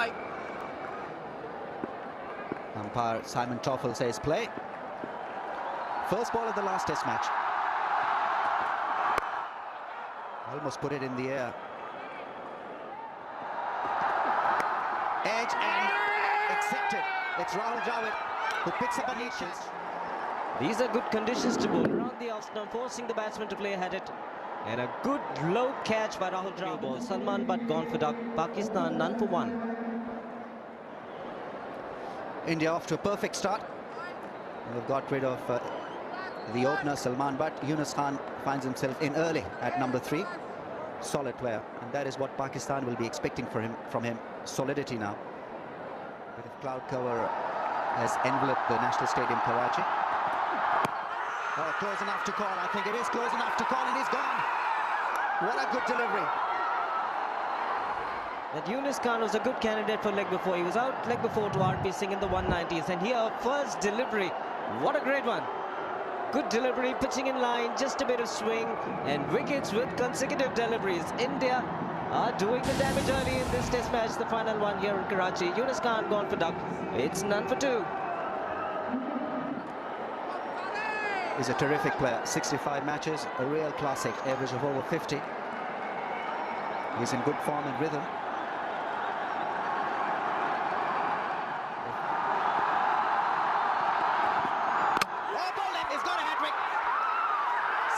strike. Umpire Simon Toffel says play. First ball of the last test match. Almost put it in the air. Edge and accepted. It's Rahul Dravid who picks up a neat catch. These are good conditions to bowl around the off stump, forcing the batsman to play ahead it. And a good low catch by Rahul Dravid. Salman Butt gone for duck. Pakistan none for one. India off to a perfect start. They've got rid of the opener Salman Butt. Yunus Khan finds himself in early at number 3. Solid player, and that is what Pakistan will be expecting from him. Solidity now. Bit of cloud cover has enveloped the National Stadium, Karachi. Oh, close enough to call. I think it is close enough to call, and he's gone. What a good delivery. That Yunus Khan was a good candidate for leg before. He was out leg before to R.k. Singh in the 190s, and here first delivery. What a great one. Good delivery, pitching in line, just a bit of swing, and wickets with consecutive deliveries. India are doing the damage early in this test match, the final one here in Karachi. Yunus Khan gone for duck. It's none for 2. He's a terrific player. 65 matches, a real classic, average of over 50. He's in good form and rhythm.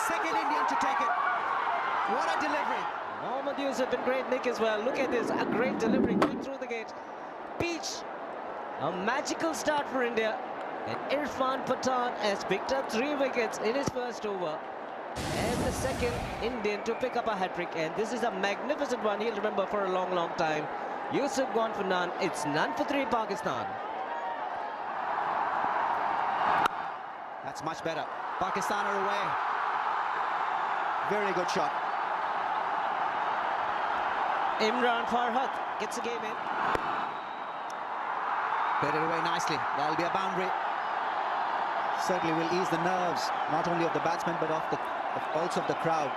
Second Indian to take it. What a delivery. Mohammad Yusuf in great nick as well. Look at this, a great delivery going through the gate. Peach, a magical start for India. And Irfan Pathan has picked up 3 wickets in his first over. And the second Indian to pick up a hat-trick. And this is a magnificent one he'll remember for a long, long time. Yusuf gone for none. It's none for 3 Pakistan. That's much better. Pakistan are away. Very good shot. Imran Farhat gets the game in. Put it away nicely. That'll be a boundary. Certainly will ease the nerves, not only of the batsman, but also of the crowd.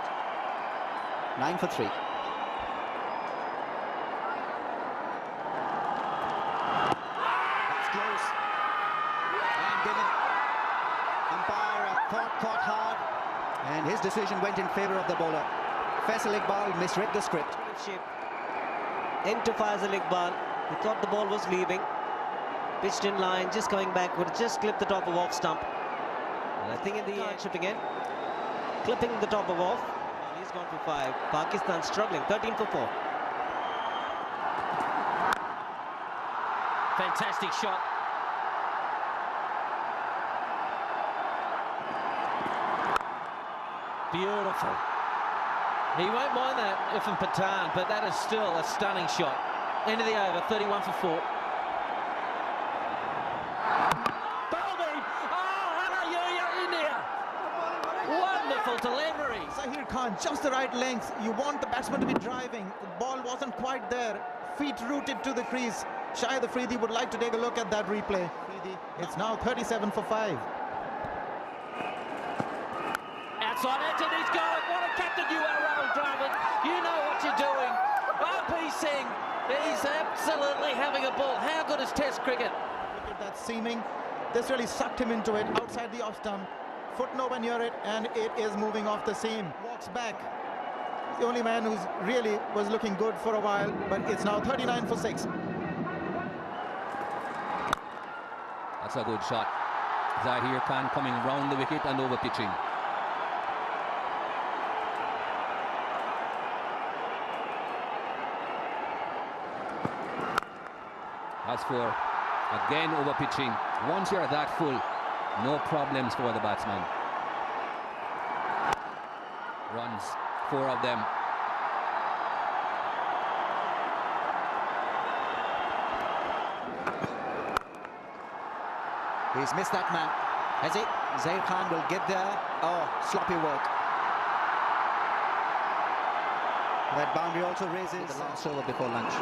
9 for 3. That's close. And given. Umpire caught hard. And his decision went in favour of the bowler. Faisal Iqbal misread the script. Into Faisal Iqbal. He thought the ball was leaving. Pitched in line, just coming back, would just clip the top of off stump. And I think in the end, chipping in. Clipping the top of off. And he's gone for 5. Pakistan struggling, 13 for 4. Fantastic shot. Beautiful. He won't mind that, Irfan Pathan, but that is still a stunning shot. End of the over, 31 for 4. Bowling! Oh, hallelujah, India! Wonderful delivery. Zahir Khan, just the right length. You want the batsman to be driving. The ball wasn't quite there. Feet rooted to the crease. Shahid Afridi would like to take a look at that replay. It's now 37 for 5. Outside edge and he's got it. What a captain you are, Rahul Dravid. You know what you're doing. A.r.k. Singh, he's absolutely having a ball. How good is Test cricket? Look at that seaming. This really sucked him into it, outside the off stump. Foot nowhere near it, and it is moving off the seam. Walks back. The only man who's really was looking good for a while, but it's now 39 for 6. That's a good shot. Zahir Khan coming round the wicket and over pitching. As for, again, over pitching. Once you're that full, no problems for the batsman. Runs, 4 of them. He's missed that man, has he? Zahir Khan will get there. Oh, sloppy work. That boundary also raises the last over before lunch.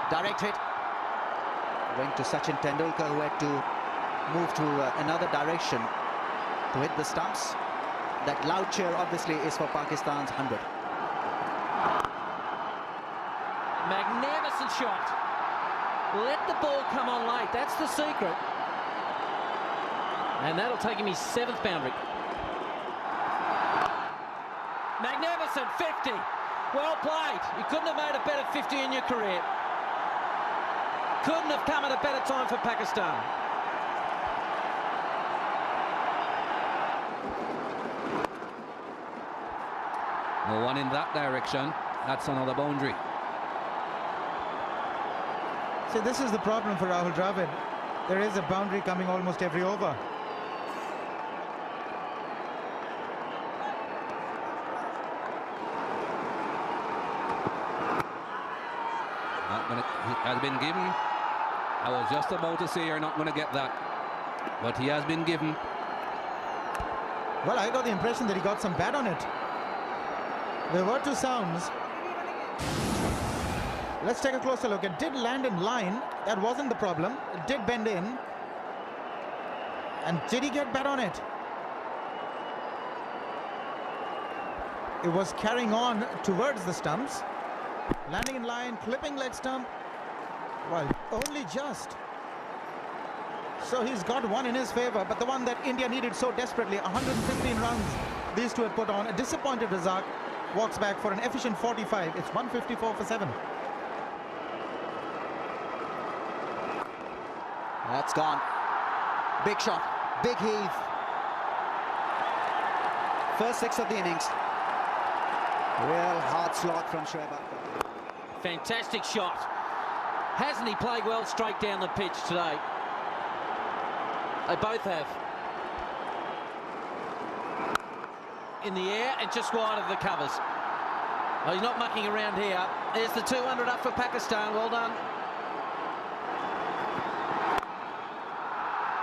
Direct hit. Went to Sachin Tendulkar, who had to move to another direction to hit the stumps. That loud cheer obviously is for Pakistan's 100. Magnificent shot. Let the ball come on late. That's the secret. And that'll take him his 7th boundary. Magnificent 50. Well played. You couldn't have made a better 50 in your career. Couldn't have come at a better time for Pakistan. No one in that direction. That's another boundary. So this is the problem for Rahul Dravid. There is a boundary coming almost every over. He has been given. I was just about to say you're not going to get that, but he has been given. Well, I got the impression that he got some bat on it. There were 2 sounds. Let's take a closer look. It did land in line. That wasn't the problem. It did bend in. And did he get bat on it? It was carrying on towards the stumps. Landing in line, clipping leg stump. Well, only just. So he's got one in his favor, but the one that India needed so desperately, 115 runs these two had put on. A disappointed Razak walks back for an efficient 45. It's 154 for 7. That's gone. Big shot, big heave. First 6 of the innings. Real hard slot from Shoaib Akhtar. Fantastic shot. Hasn't he played well straight down the pitch today? They both have. In the air and just wide of the covers. Oh, he's not mucking around here. There's the 200 up for Pakistan. Well done.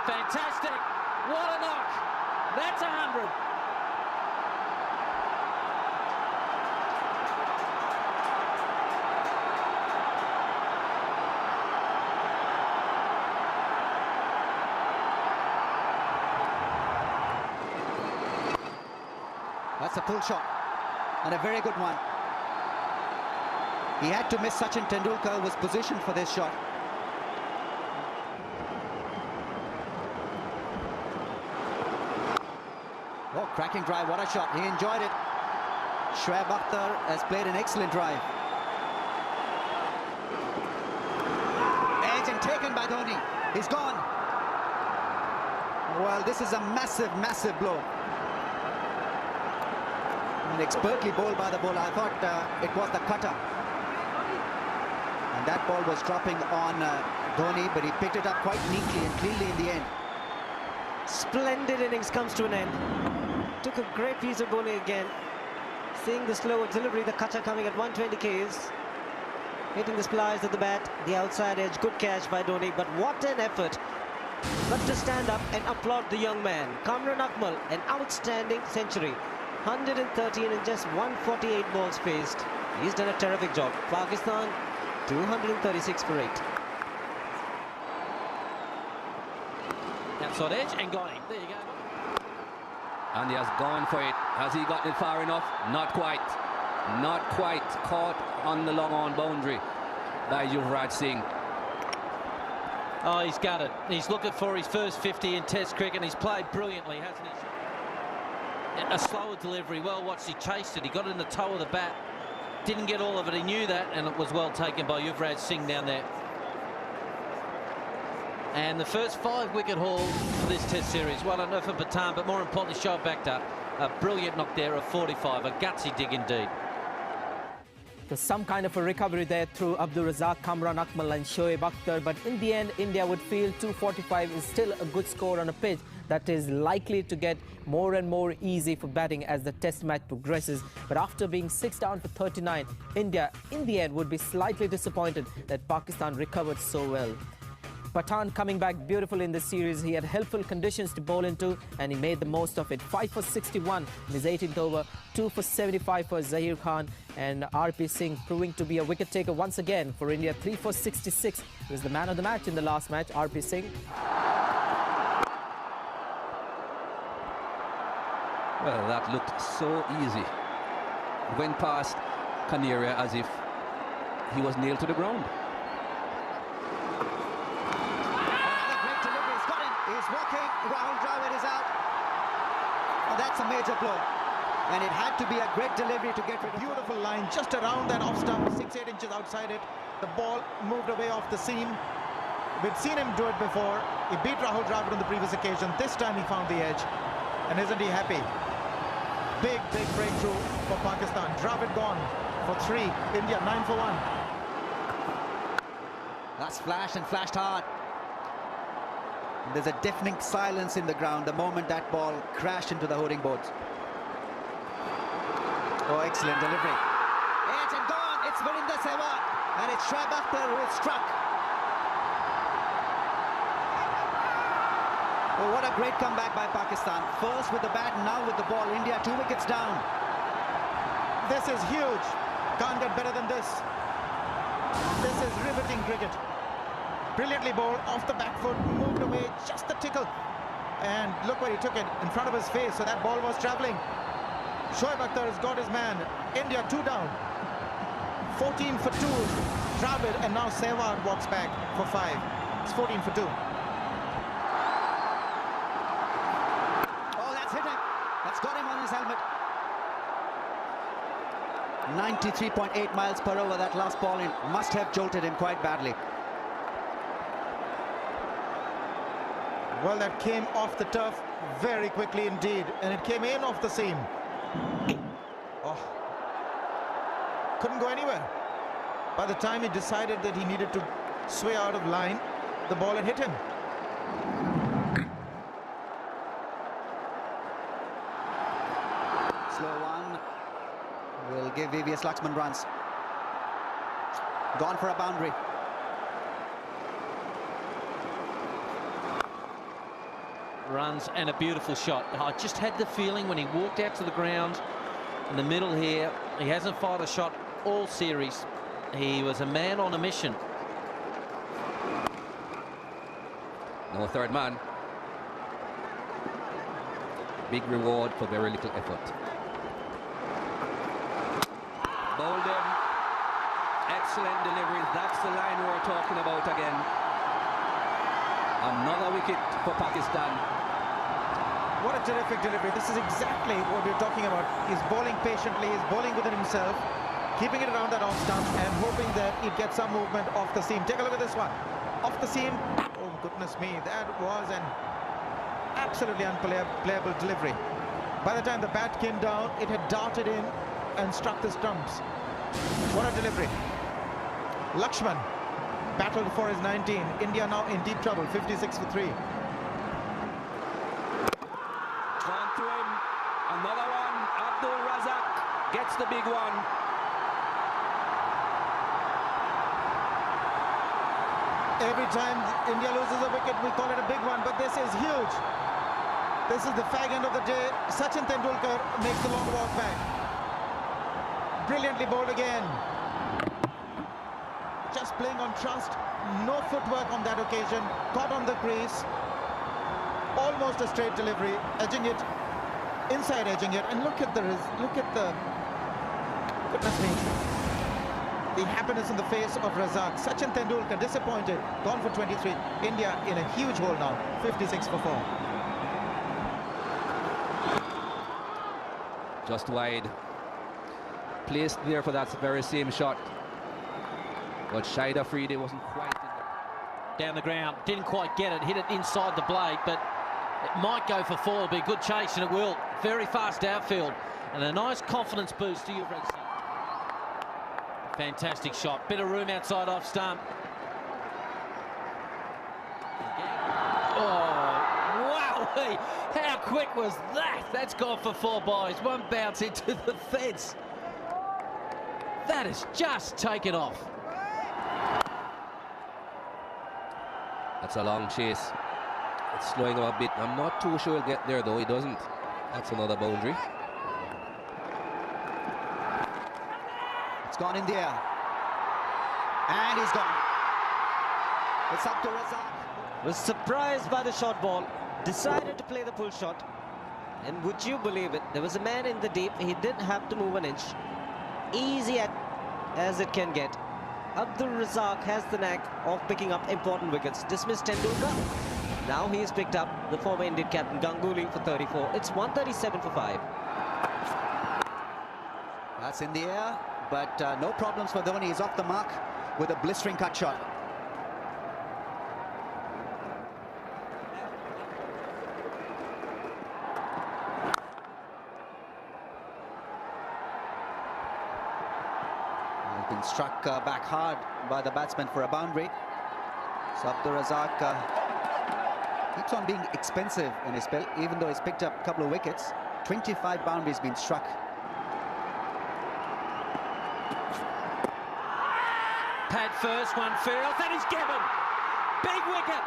Fantastic. What a knock. That's 100. That's a pull shot and a very good one. He had to miss. Sachin Tendulkar was positioned for this shot. Oh, cracking drive, what a shot. He enjoyed it. Shoaib Akhtar has played an excellent drive. Edge and taken by Dhoni. He's gone. Well, this is a massive, massive blow. And expertly bowled by the bowler. I thought it was the cutter. And that ball was dropping on Dhoni, but he picked it up quite neatly and cleanly in the end. Splendid innings comes to an end. Took a great piece of bowling again. Seeing the slower delivery, the cutter coming at 120 Ks. Hitting the splice at the bat, the outside edge, good catch by Dhoni. But what an effort. Got to stand up and applaud the young man. Kamran Akmal, an outstanding century. 113 in just 148 balls faced. He's done a terrific job. Pakistan, 236 for 8. Outside edge and got him. There you go. And he has gone for it. Has he gotten it far enough? Not quite. Not quite. Caught on the long on boundary by Yuvraj Singh. Oh, he's got it. He's looking for his first 50 in Test cricket. He's played brilliantly, hasn't he? A slower delivery. Well watched. He chased it. He got it in the toe of the bat. Didn't get all of it. He knew that, and it was well taken by Yuvraj Singh down there. And the first 5-wicket haul for this Test series. Well done for Pathan, but more importantly, Shoaib Akhtar. A brilliant knock there of 45. A gutsy dig indeed. So some kind of a recovery there through Abdul Razak, Kamran Akmal and Shoaib Akhtar. But in the end, India would feel 245 is still a good score on a pitch that is likely to get more and more easy for batting as the Test match progresses. But after being 6 down for 39, India in the end would be slightly disappointed that Pakistan recovered so well. Pathan coming back beautifully in this series. He had helpful conditions to bowl into and he made the most of it. 5 for 61 in his 18th over, 2 for 75 for Zaheer Khan, and A.r.k. Singh proving to be a wicket taker once again for India. 3 for 66. He was the man of the match in the last match, A.r.k. Singh. Well, that looked so easy. Went past Kanaria as if he was nailed to the ground. Another great delivery. He's got him. He's walking. Rahul Dravid is out. And that's a major blow. And it had to be a great delivery to get rid of. Beautiful line just around that off stump, 6-8 inches outside it. The ball moved away off the seam. We'd seen him do it before. He beat Rahul Dravid on the previous occasion. This time he found the edge. And isn't he happy? Big breakthrough for Pakistan. Dravid gone for 3. India 9 for 1. That's flashed and flashed hard. There's a deafening silence in the ground the moment that ball crashed into the hoarding boards. Oh, excellent delivery. It's gone. It's Virender Sehwag. And it's Shoaib Akhtar who is struck. Oh, what a great comeback by Pakistan. First with the bat, now with the ball. India 2 wickets down. This is huge. Can't get better than this. This is riveting cricket. Brilliantly bowled, off the back foot, moved away, just a tickle. And look where he took it, in front of his face, so that ball was travelling. Shoaib Akhtar has got his man. India 2 down. 14 for 2. Dravid, and now Sehwag walks back for 5. It's 14 for 2. Oh, that's hit him. That's got him on his helmet. 93.8 miles per hour, that last ball in. Must have jolted him quite badly. Well, that came off the turf very quickly indeed, and it came in off the seam. Oh, couldn't go anywhere. By the time he decided that he needed to sway out of line, the ball had hit him. Slow one will give VVS Laxman runs. Gone for a boundary. Runs and a beautiful shot. I just had the feeling when he walked out to the ground in the middle here, he hasn't fired a shot all series. He was a man on a mission. No third man. Big reward for very little effort. Bowled him. Excellent delivery. That's the line we're talking about again. Another wicket for Pakistan. What a terrific delivery. This is exactly what we're talking about. He's bowling patiently, he's bowling within himself, keeping it around that off stump and hoping that it gets some movement off the seam. Take a look at this one. Off the seam. Oh, goodness me. That was an absolutely unplayable delivery. By the time the bat came down, it had darted in and struck the stumps. What a delivery. Lakshman battled for his 19. India now in deep trouble, 56 for 3. Gone to him. Another one. Abdul Razak gets the big one. Every time India loses a wicket, we call it a big one, but this is huge. This is the fag end of the day. Sachin Tendulkar makes the long walk back. Brilliantly bowled again. Just playing on trust. No footwork on that occasion. Caught on the crease. Almost a straight delivery. Edging it. Inside edging it. And look at the goodness me. The happiness in the face of Razak. Sachin Tendulkar disappointed. Gone for 23. India in a huge hole now. 56 for 4. Just wide. Placed there for that very same shot. But Shahid Afridi wasn't quite in there. Down the ground, didn't quite get it, hit it inside the blade, but it might go for 4. It'll be a good chase, and it will. Very fast outfield, and a nice confidence boost to you, Red. Fantastic shot. Bit of room outside off stump. Oh, wow! How quick was that? That's gone for 4 boys. One bounce into the fence. That is just taken off. That's a long chase. It's slowing him a bit. I'm not too sure he'll get there, though. He doesn't. That's another boundary. It's gone in the air. And he's gone. It's up to Razak. Was surprised by the short ball. Decided to play the pull shot. And would you believe it? There was a man in the deep. He didn't have to move an inch. Easy as it can get. Abdul Razak has the knack of picking up important wickets. Dismissed Tendulkar. Now he has picked up the former Indian captain Ganguly for 34. It's 137 for 5. That's in the air, but no problems for Dhoni. He's off the mark with a blistering cut shot. He's been struck back hard by the batsman for a boundary. So Abdul Razak keeps on being expensive in his spell, even though he's picked up a couple of wickets. 25 boundaries been struck. Pad first, one field, and he's given. Big wicket.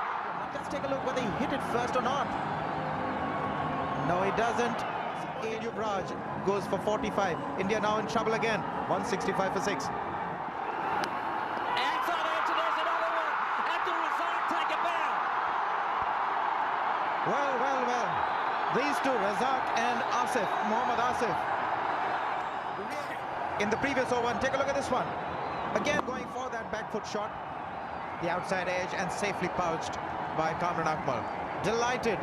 Let's take a look whether he hit it first or not. No, he doesn't. Yuvraj goes for 45. India now in trouble again. 165 for 6. Outside edge, and there's another one. Abdul Razak take a bow. Well. These two, Razak and Asif, Mohammad Asif. In the previous over, and take a look at this one. Again going for that back foot shot. The outside edge and safely pouched by Kamran Akmal. Delighted,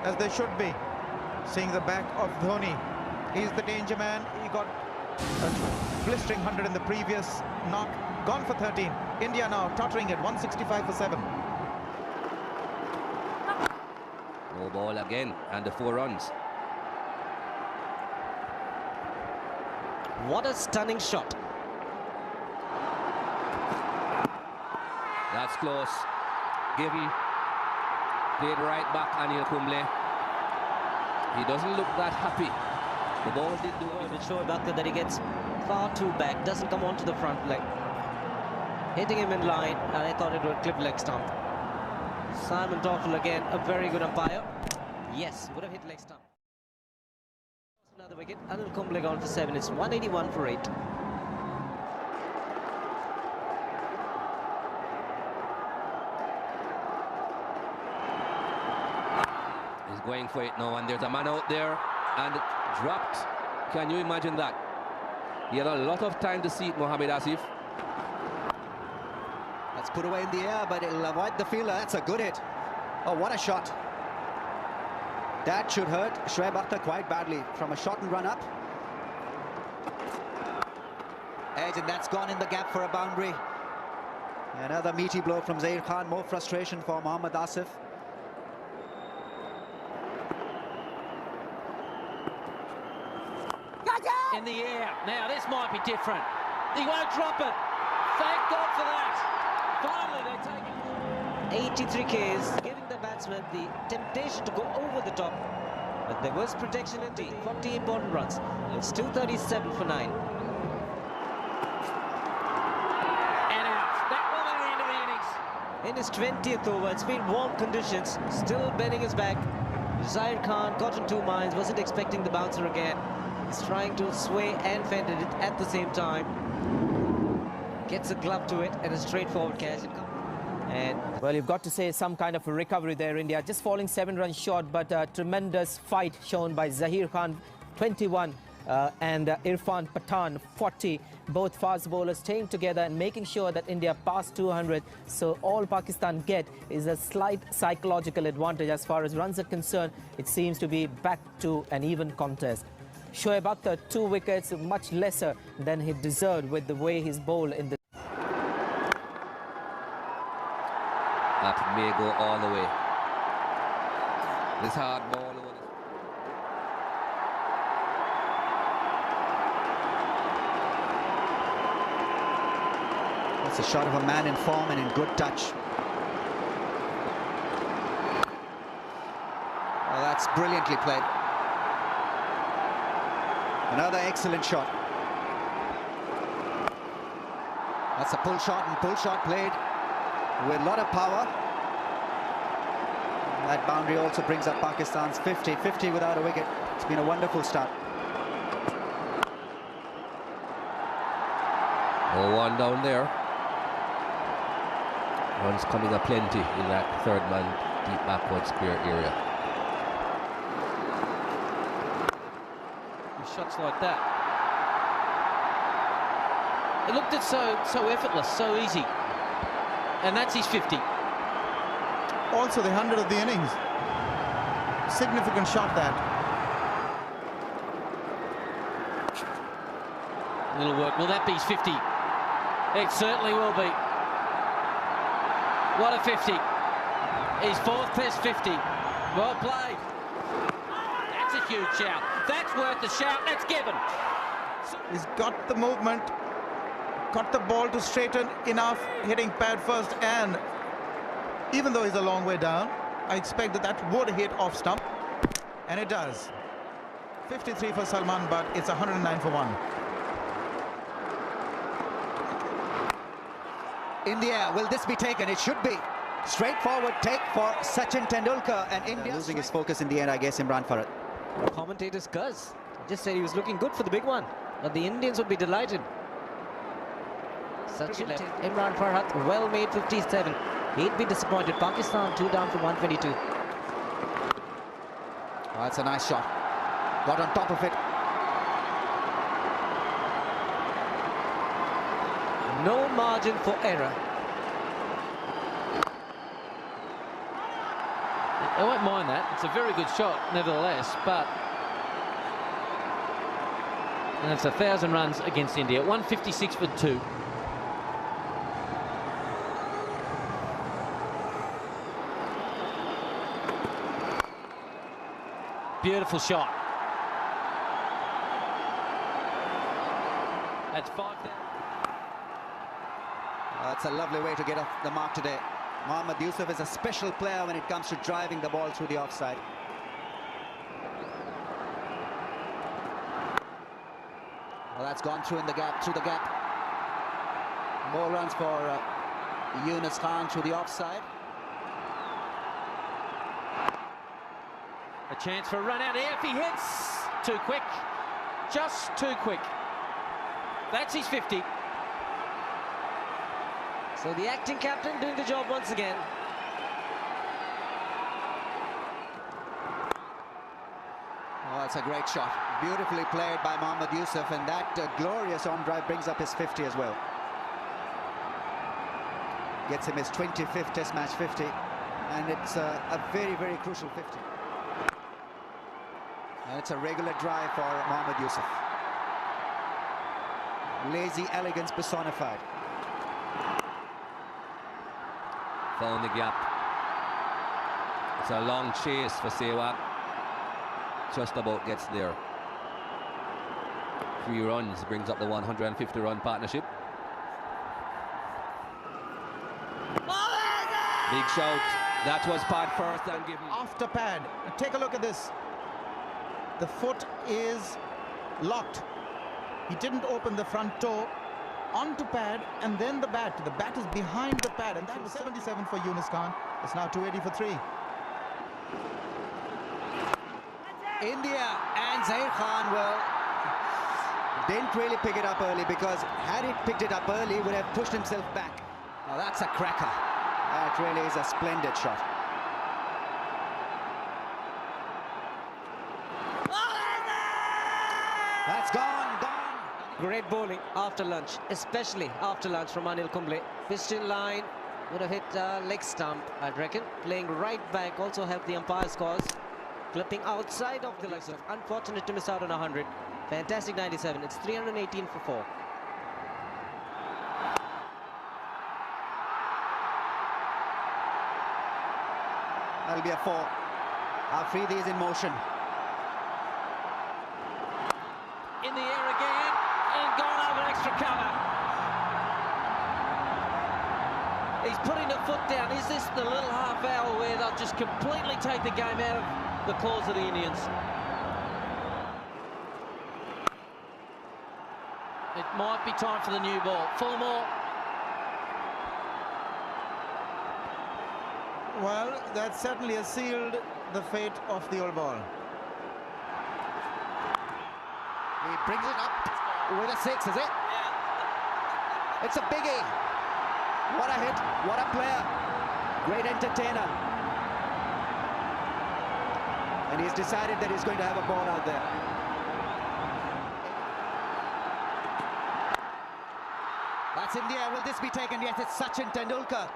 as they should be, seeing the back of Dhoni. He's the danger man. He got a blistering 100 in the previous knock. Gone for 13. India now tottering at 165 for 7. No ball again, and the 4 runs. What a stunning shot. That's close. Given. Played right back, Anil Kumble. He doesn't look that happy. The ball did do it. With Shoaib Akhtar that he gets far too back, doesn't come onto the front leg. Hitting him in line, and I thought it would clip leg stump. Simon Toffel again, a very good umpire. Yes, would have hit leg stump. Another wicket. Anil Kumble gone for 7. It's 181 for 8. He's going for it now, and there's a man out there, and it dropped. Can you imagine that? He had a lot of time to see it, Mohammad Asif. That's put away in the air, but it'll avoid the fielder. That's a good hit. Oh, what a shot. That should hurt Shoaib Akhtar quite badly from a shot and run up. Edge, and that's gone in the gap for a boundary. Another meaty blow from Zair Khan. More frustration for Mohammad Asif. In the air. Now, this might be different. He won't drop it. Thank God for that. Finally, they take it. 83 Ks, giving the batsman the temptation to go over the top. But there was protection indeed. 40 important runs. It's 237 for 9. And out. That will be the end of the innings. In his 20th over, it's been warm conditions. Still bending his back. Zair Khan got in 2 minds. Wasn't expecting the bouncer again. He's trying to sway and fend it at the same time. Gets a glove to it and a straightforward catch. And well, you've got to say some kind of a recovery there, India. Just falling 7 runs short, but a tremendous fight shown by Zaheer Khan, 21, and Irfan Pathan, 40. Both fast bowlers staying together and making sure that India passed 200. So all Pakistan get is a slight psychological advantage as far as runs are concerned. It seems to be back to an even contest. Shoaib Akhtar, 2 wickets, much lesser than he deserved with the way he's bowled in the... That may go all the way. This hard ball over this. That's a shot of a man in form and in good touch. Oh, that's brilliantly played. Another excellent shot. That's a pull shot, and pull shot played with a lot of power. That boundary also brings up Pakistan's 50 without a wicket. It's been a wonderful start. No one down there. Runs coming aplenty in that 3rd man deep backward square area. Shots like that. It looked so effortless, so easy. And that's his 50. Also the 100 of the innings. Significant shot that. Little work. Will that be his 50? It certainly will be. What a 50. His 4th Test 50. Well played. That's a huge shout. That's worth the shout. That's given. He's got the movement, got the ball to straighten enough, hitting pad first, and even though he's a long way down, I expect that would hit off stump, and it does. 53 for Salman, but it's 109 for 1. In the air, will this be taken? It should be. Straightforward take for Sachin Tendulkar, and India losing his focus in the end, I guess, Imran Farhat. Commentators curse. Just said he was looking good for the big one, but the Indians would be delighted. Sachin, Imran Farhat, well made 57. He'd be disappointed. Pakistan 2 down for 122. Oh, that's a nice shot. Got on top of it. No margin for error. I won't mind that. It's a very good shot, nevertheless, but... And it's 1,000 runs against India. 156 for 2. Beautiful shot. That's 5,000. That's a lovely way to get off the mark today. Mohammad Yusuf is a special player when it comes to driving the ball through the offside. Well, that's gone through the gap. More runs for Yunus Khan through the offside. A chance for a run out here if he hits. Too quick. Just too quick. That's his 50. So the acting captain doing the job once again. Oh, that's a great shot. Beautifully played by Mohammad Yusuf, and that glorious on drive brings up his 50 as well. Gets him his 25th Test match 50, and it's a very, very crucial 50. And it's a regular drive for Mohammad Yusuf. Lazy elegance personified. Found the gap. It's a long chase for Sehwag. Just about gets there. 3 runs brings up the 150-run partnership. Big shout. That was pad first and given. After pad, take a look at this. The foot is locked. He didn't open the front toe onto pad and then the bat. The bat is behind the pad, and that was 77 for Yunus Khan. It's now 280 for 3. India and Zahir Khan, well, didn't really pick it up early, because had he picked it up early, he would have pushed himself back. Now that's a cracker. That really is a splendid shot. That's gone. Great bowling after lunch, especially after lunch from Anil Kumble. Piston line would have hit leg stump, I'd reckon. Playing right back also helped the umpire's cause. Flipping outside of the leg stump. Unfortunate to miss out on 100. Fantastic 97. It's 318 for 4. That'll be a 4. Afridi is in motion. In the air again, and gone over extra cover. He's putting the foot down. Is this the little half hour where they'll just completely take the game out of the claws of the Indians? It might be time for the new ball. 4 more. Well, that certainly has sealed the fate of the old ball. He brings it up with a 6, is it? Yeah. It's a biggie. What a hit, what a player. Great entertainer. And he's decided that he's going to have a ball out there. That's in the air. Will this be taken? Yes, it's Sachin Tendulkar.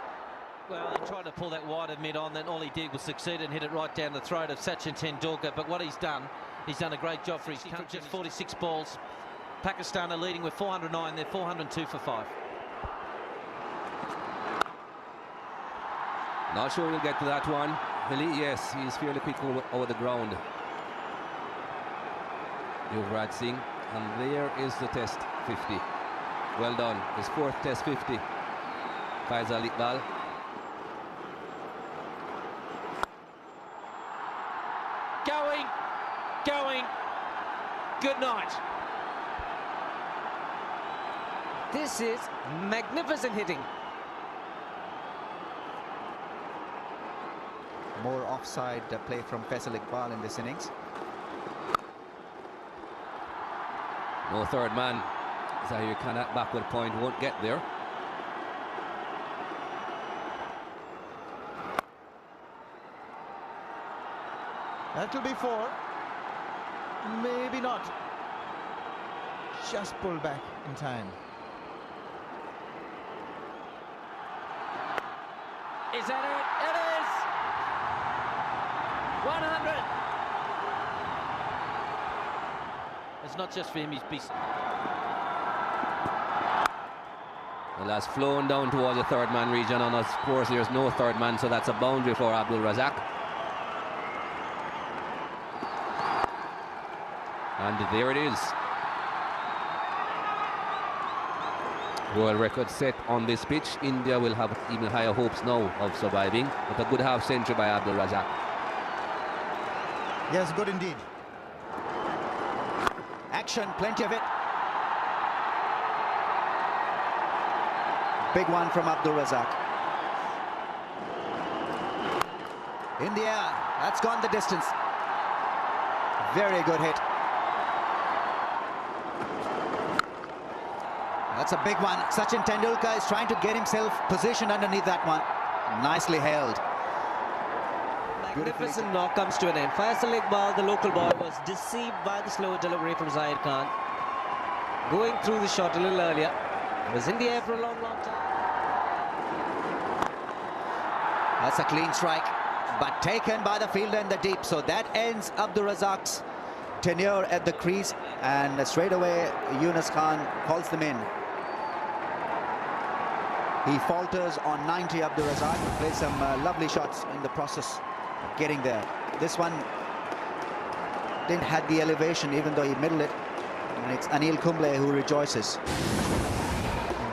Well, he tried to pull that wide of mid on, then all he did was succeed and hit it right down the throat of Sachin Tendulkar. But what he's done a great job for his country. Just 46 balls. Pakistan are leading with 409. They're 402 for 5. Not sure we'll get to that one. Yes, he's fairly quick over the ground. Yuvraj Singh, and there is the test 50. Well done. His 4th test 50. Faisal Iqbal. Going. Good night. This is magnificent hitting. More offside play from Faisal Iqbal in this innings. No third man. Zahir Khan at backward point won't get there. That will be 4. Maybe not. Just pulled back in time. Is that it? It is! 100! It's not just for him, he's beast. Well, that's flown down towards the third man region, and of course there's no third man, so that's a boundary for Abdul Razak. And there it is. World record set on this pitch. India will have even higher hopes now of surviving, with a good half century by Abdul Razak. Yes, good indeed. Action, plenty of it. Big one from Abdul Razak. In the air, that's gone the distance. Very good hit. That's a big one. Sachin Tendulkar is trying to get himself positioned underneath that one. Nicely held. Magnificent knock comes to an end. Faisal Iqbal, the local boy, was deceived by the slow delivery from Zahir Khan. Going through the shot a little earlier. Was in the air for a long time. That's a clean strike, but taken by the fielder in the deep. So that ends Abdul Razak's tenure at the crease, and straight away Yunus Khan calls them in. He falters on 90, Abdul Razak. Plays some lovely shots in the process of getting there. This one didn't have the elevation, even though he middled it. And it's Anil Kumble who rejoices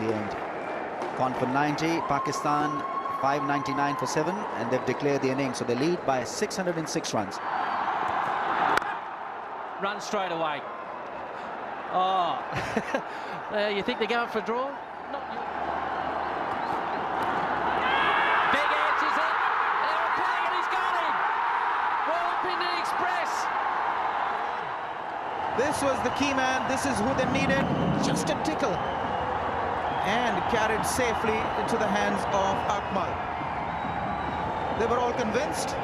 in the end. Gone for 90, Pakistan 599 for 7, and they've declared the innings. So they lead by 606 runs. Run straight away. Oh. You think they're going for a draw? Not yet. Big edge is it. A.r.k, and he's got him. Well, Indian Express. This was the key man. This is who they needed. Just a tickle. And carried safely into the hands of Akmal. They were all convinced.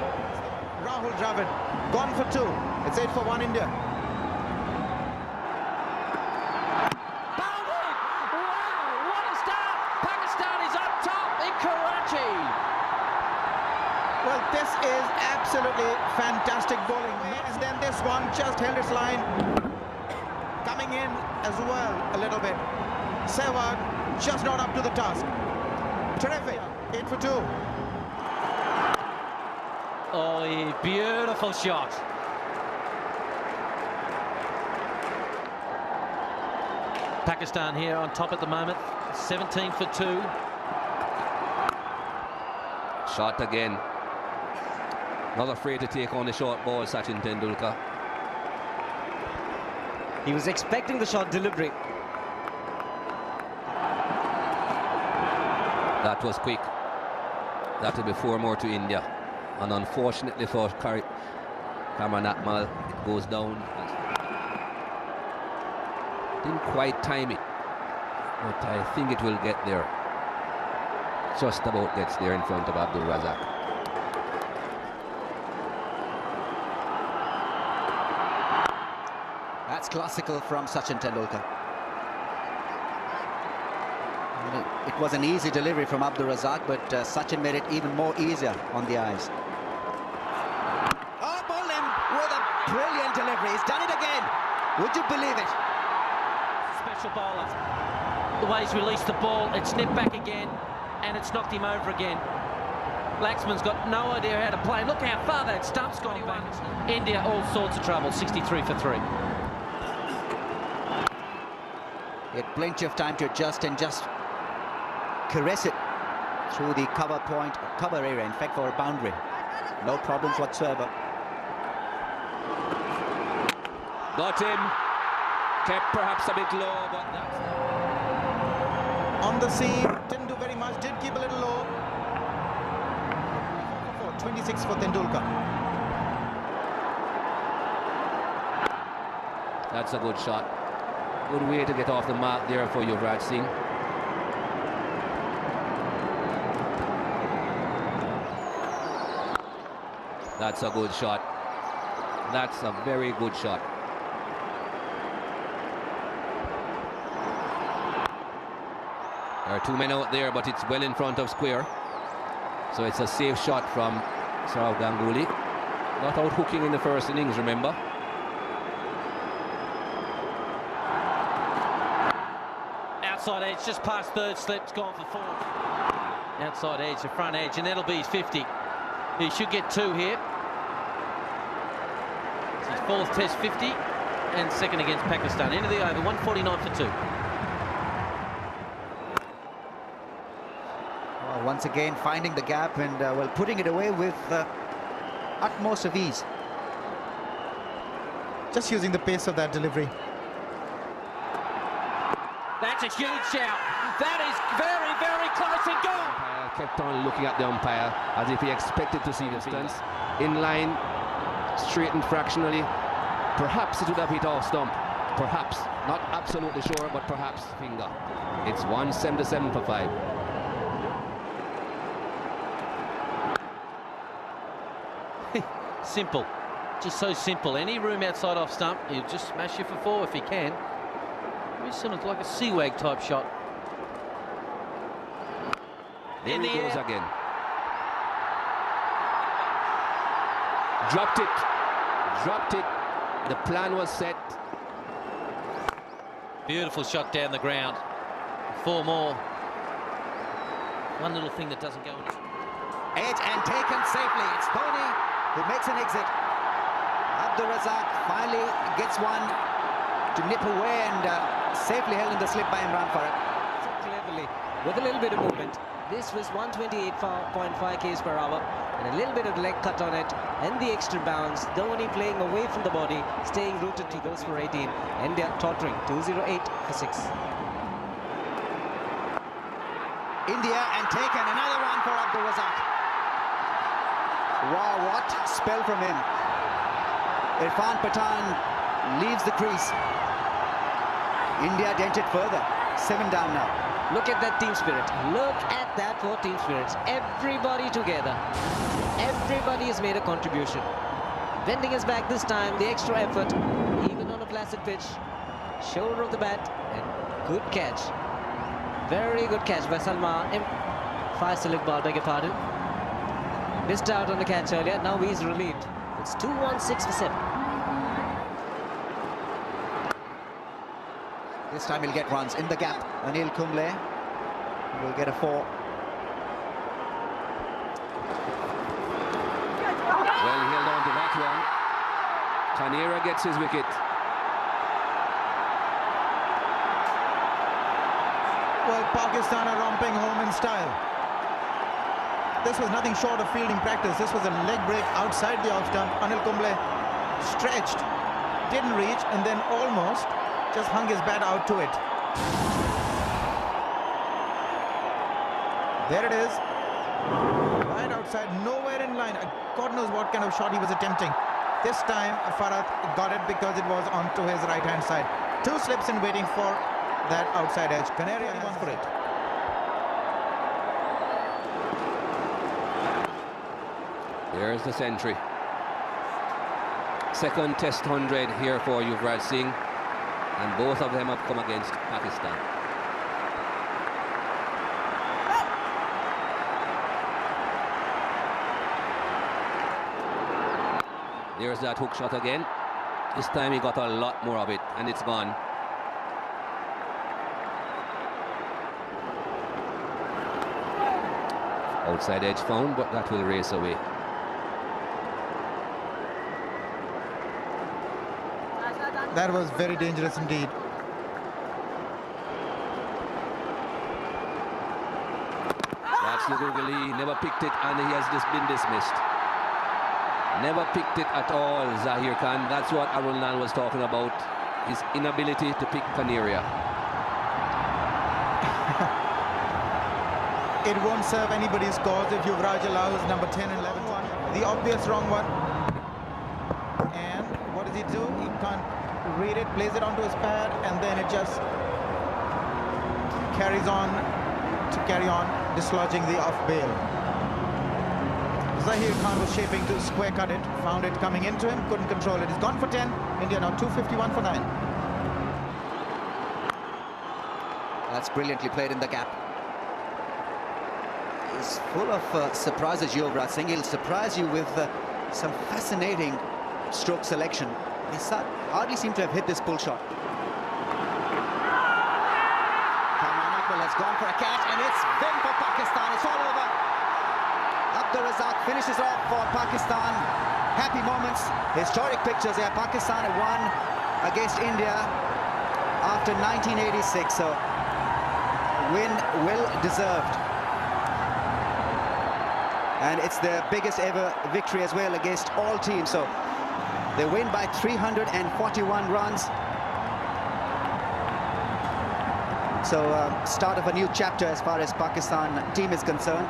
Rahul Dravid gone for 2. It's 8 for 1 India. Bowled! Wow, what a start! Pakistan is up top in Karachi. Well, this is absolutely fantastic bowling. And then this one just held its line. Coming in as well a little bit. Sehwag just not up to the task. Terrific. 8 for 2. Oh, yeah, beautiful shot. Pakistan here on top at the moment. 17 for 2. Shot again. Not afraid to take on the short ball, Sachin Tendulkar. He was expecting the shot delivery. That was quick. That will be 4 more to India. And unfortunately for Kamran Akmal, it goes down. Didn't quite time it, but I think it will get there. Just about gets there in front of Abdul Razak. That's classical from Sachin Tendulkar. It was an easy delivery from Abdur Razak, but Sachin made it even more easier on the eyes. Oh, Bolim with a brilliant delivery. He's done it again. Would you believe it? Special bowler. The way he's released the ball, it's nipped back again, and it's knocked him over again. Laxman's got no idea how to play. Look how far that stump's gone back. India, all sorts of trouble, 63 for 3. He had plenty of time to adjust and just caress it through the cover area, in fact, for a boundary. No problems whatsoever. Got him. Kept perhaps a bit low, but that's... On the seam, didn't do very much, did keep a little low. 26 for Tendulkar. That's a good shot. Good way to get off the mark there for Yuvraj Singh. That's a good shot. That's a very good shot. There are 2 men out there, but it's well in front of square. So it's a safe shot from Sourav Ganguly. Not out hooking in the first innings, remember. Outside edge, just past third slip, it's gone for 4. Outside edge, the front edge, and that'll be his 50. He should get 2 here. It's his 4th Test 50 and 2nd against Pakistan. End of the over, 149 for 2. Well, once again, finding the gap and well, putting it away with utmost of ease. Just using the pace of that delivery. That's a huge shout. That is very, very close and gone. Kept on looking at the umpire as if he expected to see the distance. In line, straightened fractionally. Perhaps it would have hit off stump. Perhaps. Not absolutely sure, but perhaps finger. It's 177 for 5. Simple. Just so simple. Any room outside off stump, he'll just smash you for 4 if he can. Very similar to like a Seawag type shot. There he goes again. Dropped it. Dropped it. The plan was set. Beautiful shot down the ground. 4 more. One little thing that doesn't go in. Edge and taken safely. It's Dhoni who makes an exit. Abdur Razak finally gets one to nip away and safely held in the slip by Imran Farhat. So cleverly, with a little bit of movement. This was 128.5 k's per hour and a little bit of leg cut on it and the extra bounce. Dhoni playing away from the body, staying rooted to those for 18. India tottering 208 for 6. India and taken another one for Abdur Razak. Wow, what spell from him. Irfan Pathan leaves the crease. India dented further. 7 down now. Look at that team spirit. Look at that for team spirits. Everybody together. Everybody has made a contribution. Bending his back this time, the extra effort, even on a placid pitch. Shoulder of the bat and good catch. Very good catch by Salman. Faisal Iqbal, beg your pardon. Missed out on the catch earlier. Now he's relieved. It's 216 for 7. This time he'll get runs in the gap. Anil Kumble will get a 4. Well, he held on to that one. Tanera gets his wicket. Well, Pakistan are romping home in style. This was nothing short of fielding practice. This was a leg break outside the off stump. Anil Kumble stretched, didn't reach, and then almost just hung his bat out to it. There it is. Right outside, nowhere in line. God knows what kind of shot he was attempting. This time, Farhat got it because it was onto his right-hand side. 2 slips in waiting for that outside edge. Canaria has for it. There's the century. Second Test 100 here for Yuvraj Singh. And both of them have come against Pakistan. There's that hook shot again. This time he got a lot more of it, and it's gone. Outside edge found, but that will race away. That was very dangerous indeed. That's Lugugali, never picked it, and he has just been dismissed. Never picked it at all, Zahir Khan. That's what Arunlan was talking about, his inability to pick Canaria. It won't serve anybody's cause if Yuvraj allows number 10 and 11 one. The obvious wrong one. And what does he do? He can't read it, plays it onto his pad, and then it just carry on dislodging the off bail. Zahir Khan was shaping to square cut it, found it coming into him, couldn't control it. He's gone for 10. India now 251 for 9. That's brilliantly played in the gap. He's full of surprises, Yuvraj Singh. He'll surprise you with some fascinating stroke selection. He hardly seemed to have hit this pull shot. Kamran Akmal has gone for a catch, and it's been for Pakistan. It's all over. Abdur-Razzaq finishes off for Pakistan. Happy moments, historic pictures here. Pakistan have won against India after 1986, so win well deserved. And it's their biggest ever victory as well against all teams. So they win by 341 runs. So start of a new chapter as far as Pakistan team is concerned.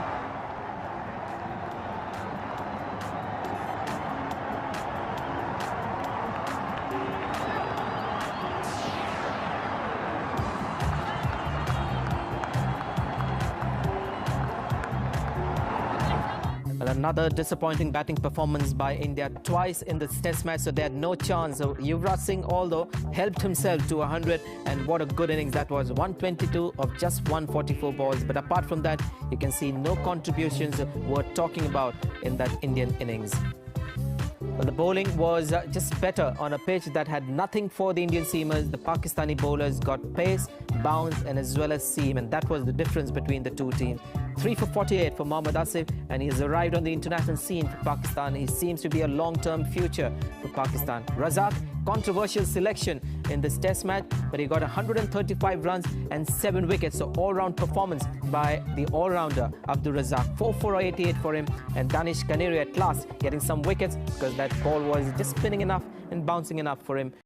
Well, another disappointing batting performance by India twice in this test match, so they had no chance. So Yuvraj Singh, although, helped himself to 100, and what a good innings that was. 122 of just 144 balls. But apart from that, you can see no contributions worth talking about in that Indian innings. Well, the bowling was just better on a pitch that had nothing for the Indian seamers. The Pakistani bowlers got pace, bounce, and as well as seam, and that was the difference between the two teams. 3 for 48 for Mohammad Asif, and he's arrived on the international scene for Pakistan. He seems to be a long-term future for Pakistan. Razzaq, controversial selection in this test match, but he got 135 runs and 7 wickets. So all-round performance by the all-rounder Abdur-Razzaq. 4 for 88 for him, and Danish Canaria at last getting some wickets because that ball was just spinning enough and bouncing enough for him.